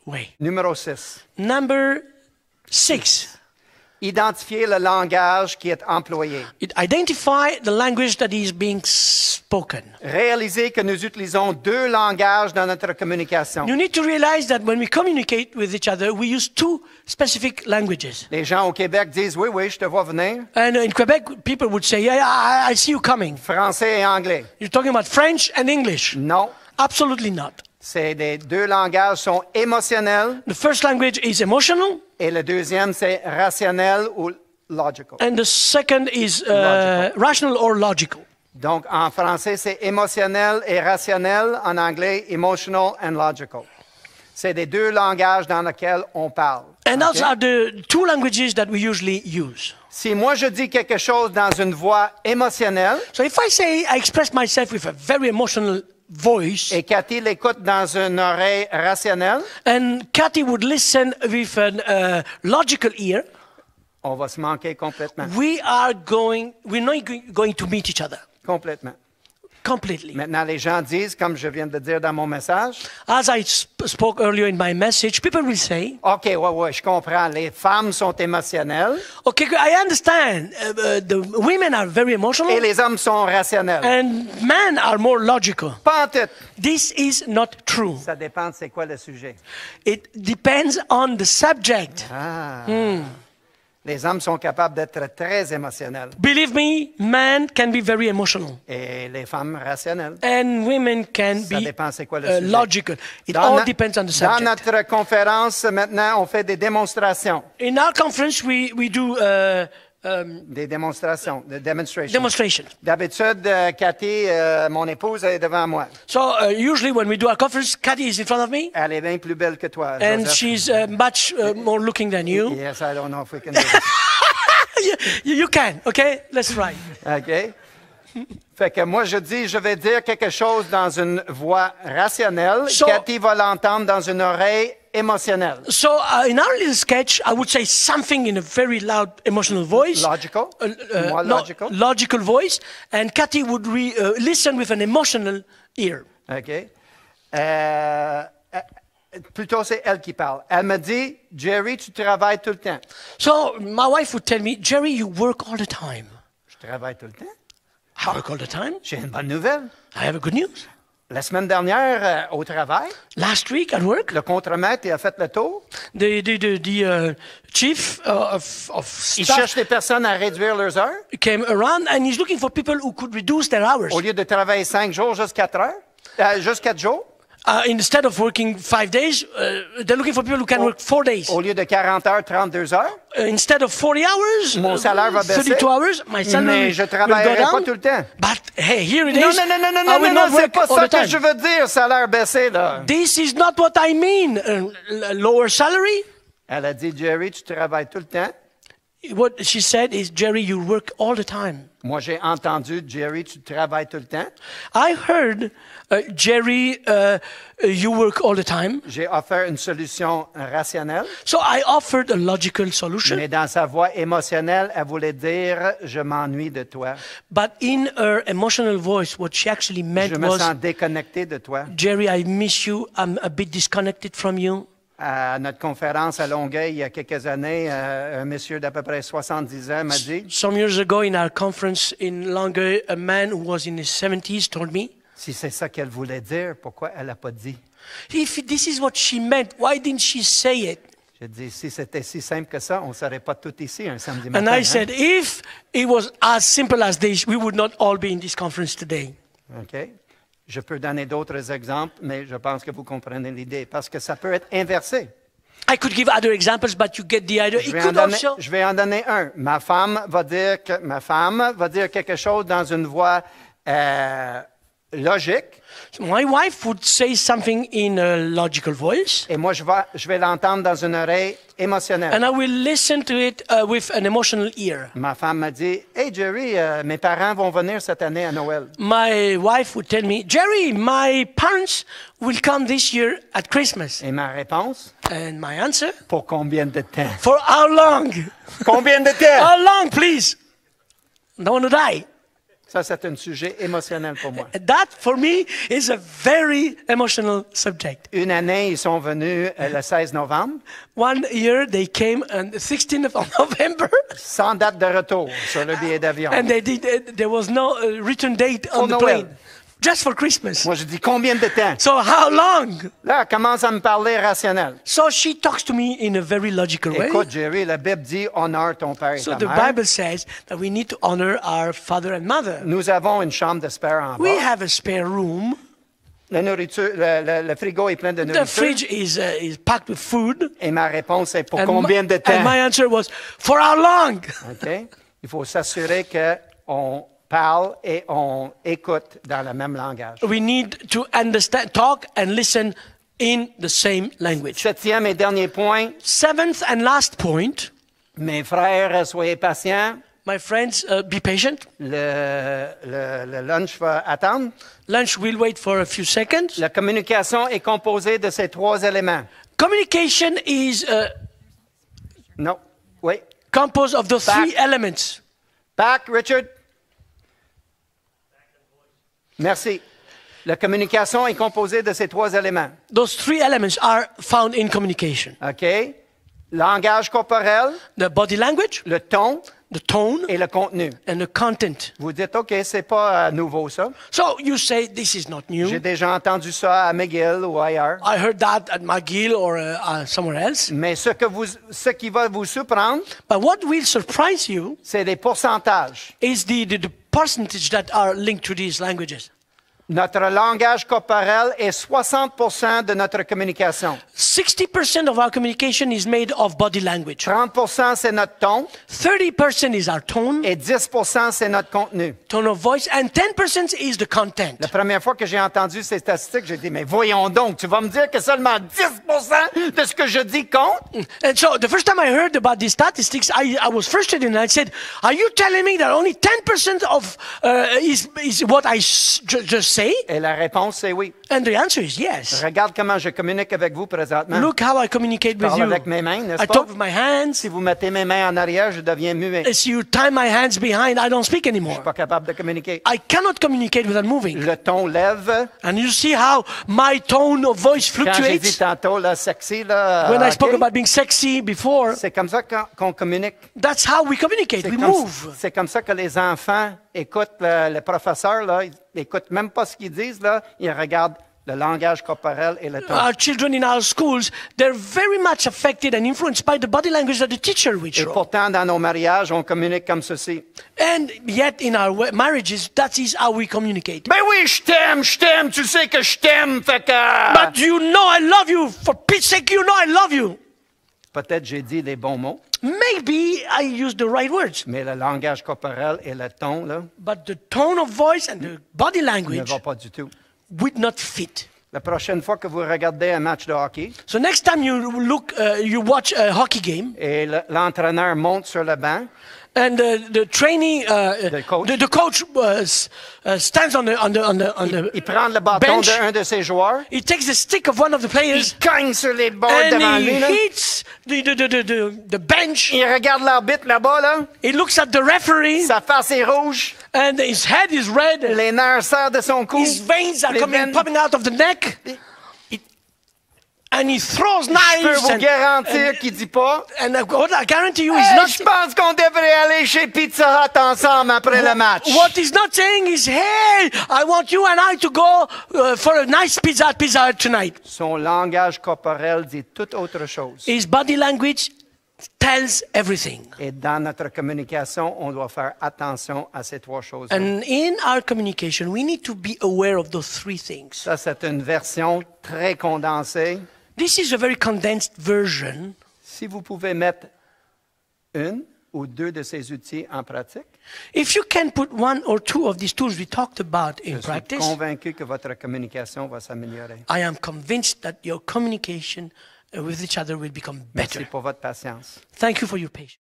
way. Numéro 6. Number 6. Identifier le langage qui est employé. Identify the language that is being spoken. Réaliser que nous utilisons deux langages dans notre communication. You need to realize that when we communicate with each other, we use two specific languages. Les gens au Québec disent, oui, oui, je te vois venir. And in Quebec, people would say, yeah, I see you coming. Français et anglais. You're talking about French and English. Non. Absolutely not. C'est des deux langages sont émotionnels The first language is emotional, et le deuxième, c'est rationnel ou logical. and the second is Logical. rational or logical. Donc, en français, c'est émotionnel et rationnel. En anglais, emotional and logical. C'est des deux langages dans lesquels on parle. And those OK? are the two languages that we usually use. Si moi, je dis quelque chose dans une voix émotionnelle So if I say I express myself with a very emotional voice, et Cathy l'écoute dans une oreille rationnelle, and Kathy would listen with a logical ear, on va se manquer complètement. we're not going to meet each other Complètement. completely. Maintenant, les gens disent, comme je viens de le dire dans mon message, As I spoke earlier in my message, people will say, OK, ouais, je comprends. Les femmes sont émotionnelles okay, I understand the women are very emotional et les hommes sont rationnels. and men are more logical. Pas en tout. This is not true. Ça dépend de c'est quoi le sujet. It depends on the subject. Les hommes sont capables d'être très émotionnels Believe me, men can be very emotional et les femmes rationnelles. and women can Ça be dépend c'est quoi le sujet. logical. It Dans, all no- depends on the dans subject. notre conférence, maintenant, on fait des démonstrations. In our conference, we do Des démonstrations, des demonstrations. demonstrations. D'habitude, Cathy, mon épouse, elle est devant moi. So usually when we do our conference, Kathy is in front of me, Elle est bien plus belle que toi, and Joseph. she's much more looking than you. Yes, I don't know if we can do this. You can, okay? Let's try. OK? Fait que moi, je dis, je vais dire quelque chose dans une voix rationnelle. So- Cathy va l'entendre dans une oreille émotionnelle. So in our little sketch, I would say something in a very loud, emotional voice. Logical? Moi, No, logical? logical voice, and Kathy would listen with an emotional ear. OK? Plutôt, c'est elle qui parle. Elle me dit, Jerry, tu travailles tout le temps. So my wife would tell me, Jerry, you work all the time. Je travaille tout le temps. I work all the time. J'ai une bonne nouvelle. I have a good news. La semaine dernière, au travail, Last week at work, le contremaître a fait le tour. the chief of Il staff cherche des personnes à réduire leurs heures. came around and he's looking for people who could reduce their hours. Au lieu de travailler 5 jours, juste 4 heures. Juste 4 jours. Instead of working 5 days, they're looking for people who can work 4 days. Au lieu de 40 heures, 32 heures. Instead of 40 hours, Mon salaire va baisser. 32 hours, my salary Mais je will go travaillerai pas down. tout le temps. But hey, here it Non, is. non, non, non, non, I non, will non, not c'est work pas all ça the que time. je veux dire, salaire baissé, là. This is not what I mean. Lower salary. Elle a dit, Jerry, tu travailles tout le temps. What she said is, Jerry, you work all the time. Moi, j'ai entendu, Jerry, tu travailles tout le temps. I heard, Jerry, you work all the time. J'ai offert une solution rationnelle, So I offered a logical solution. mais dans sa voix émotionnelle, elle voulait dire, je m'ennuie de toi. But in her emotional voice, what she actually meant Je me was, sens déconnecté de toi. Jerry, I miss you. I'm a bit disconnected from you. À notre conférence à Longueuil, il y a quelques années, un monsieur d'à peu près 70 ans m'a dit, Some years ago in our conference in Longueuil, a man who was in his 70s told me, si c'est ça qu'elle voulait dire, pourquoi elle n'a pas dit? if this is what she meant, why didn't she say it? J'ai dit, si c'était si simple que ça, on ne serait pas tous ici un samedi And matin. I hein? said, if it was as simple as this, we would not all be in this conference today. OK? Je peux donner d'autres exemples, mais je pense que vous comprenez l'idée, parce que ça peut être inversé. I could give other examples, but you get the idea. Je It vais, could also, je vais en donner un. Ma femme va dire quelque chose dans une voix logique, my wife would say something in a logical voice, et moi, je vais l'entendre dans une oreille émotionnelle. and I will listen to it with an emotional ear. Ma femme m'a dit, « Hey Jerry, mes parents vont venir cette année à Noël. My wife would tell me, Jerry, my parents will come this year at Christmas. » Et ma réponse, And my answer, pour combien de temps? for how long? Combien de temps? How long, please? I don't want to die. Ça, c'est un sujet émotionnel pour moi. That, for me, is a very emotional subject. Une année, ils sont venus le 16 novembre, 1 year, they came on the 16th of November, sans date de retour sur le billet d'avion. and there was no return date on the Noël. plane. Just for Christmas. Moi, je dis combien de temps? So how long? Là, elle commence à me parler rationnel. So she talks to me in a very logical way. Écoute, Jerry, la Bible dit honore ton père et So ta the mère. Bible says that we need to honor our father and mother. Nous avons une chambre de spare en We bas. have a spare room. La nourriture, le frigo est plein de The nourriture. fridge is packed with food. Et ma réponse est pour And combien de temps? and my answer was, for how long? OK? Il faut s'assurer qu'on parle et on écoute dans le même langage. We need to understand, talk and listen in the same language. Septième et dernier point, Seventh and last point, mes frères, soyez patients. my friends, be patient. Le lunch va attendre. Lunch will wait for a few seconds. La communication est composée de ces trois éléments. Communication is Non. Oui. composed of the Back. three elements. Back, Richard. Merci. La communication est composée de ces trois éléments. Those three elements are found in communication. OK? Langage corporel, The body language, le ton the tone, et le contenu. and the content. Vous dites, OK, c'est pas nouveau ça. So you say, this is not J'ai new. déjà entendu ça à McGill ou ailleurs. I heard that at McGill or somewhere else. Mais ce qui va vous surprendre, But what will surprise you c'est les pourcentages. is the percentage that are linked to these languages. Notre langage corporel est 60% de notre communication. 60% of our communication is made of body language. 30%, c'est notre ton 30% is our tone, et 10%, c'est notre contenu. tone of voice, and 10% is the content. La première fois que j'ai entendu ces statistiques, j'ai dit, mais voyons donc, tu vas me dire que seulement 10% de ce que je dis compte? And so the first time I heard about these statistics, I was frustrated and I said, are you telling me that only 10% of is what I just say? Et la réponse, c'est oui. And the answer is yes. Regarde comment je communique avec vous présentement. Look how I communicate Je with parle you. avec mes mains, n'est-ce I pas? talk with my hands. Si vous mettez mes mains en arrière, je deviens muet. Je As you tie my hands behind, I don't speak suis anymore. pas capable de communiquer. I cannot communicate without moving. Le ton lève. And you see how my tone of voice Quand j'ai dit fluctuates. tantôt, là, sexy, là, When I spoke OK? about being sexy before, C'est comme ça qu'on communique. that's how we communicate. We move. C'est comme ça que les enfants écoutent le professeur, là. Ils n'écoutent même pas ce qu'ils disent, là. Ils regardent le langage corporel et le ton. Our children in our schools, they're very much affected and influenced by the body language that the teacher will Et show. pourtant, dans nos mariages, on communique comme ceci. And yet in our marriages, that is how we communicate. Ben oui, je t'aime, tu sais que je t'aime, fait que... But you know I love you. For Pete's sake, you know I love you. Peut-être j'ai dit les bons mots, Maybe I used the right words. mais le langage corporel et le ton, là, But the tone of voice and the body ne language va pas du tout. would not fit. La prochaine fois que vous regardez un match de hockey So next time you look, you watch a hockey game, et l'entraîneur monte sur le banc, and the trainee, coach. the coach stands on the il prend le bâton bench. d'un de ses joueurs, He takes the stick of one of the il players cogne sur les bords and devant he lui, là. hits the bench. Il regarde l'arbitre là-bas, là. He looks at the referee, Sa face est rouge, and his head is red. les nerfs sortent de son cou. His veins are Les veines. popping out of the neck, and he throws Je peux knives. vous garantir qu'il dit pas. And what I guarantee you, he's Hey, not. je pense qu'on devrait aller chez Pizza Hut ensemble après le match. What he's not saying is, hey, I want you and I to go for a nice pizza at Pizza Hut tonight. Son langage corporel dit toute autre chose. His body language tells everything. Et dans notre communication, on doit faire attention à ces trois choses. And in our communication, we need to be aware of those three things. Ça, c'est une version très condensée. This is a very condensed version. Si vous pouvez mettre une ou deux de ces outils en pratique, If you can put one or two of these tools we talked about in je suis practice, convaincu que votre communication va s'améliorer. I am convinced that your communication with each other will become Merci better. pour votre patience. Thank you for your patience.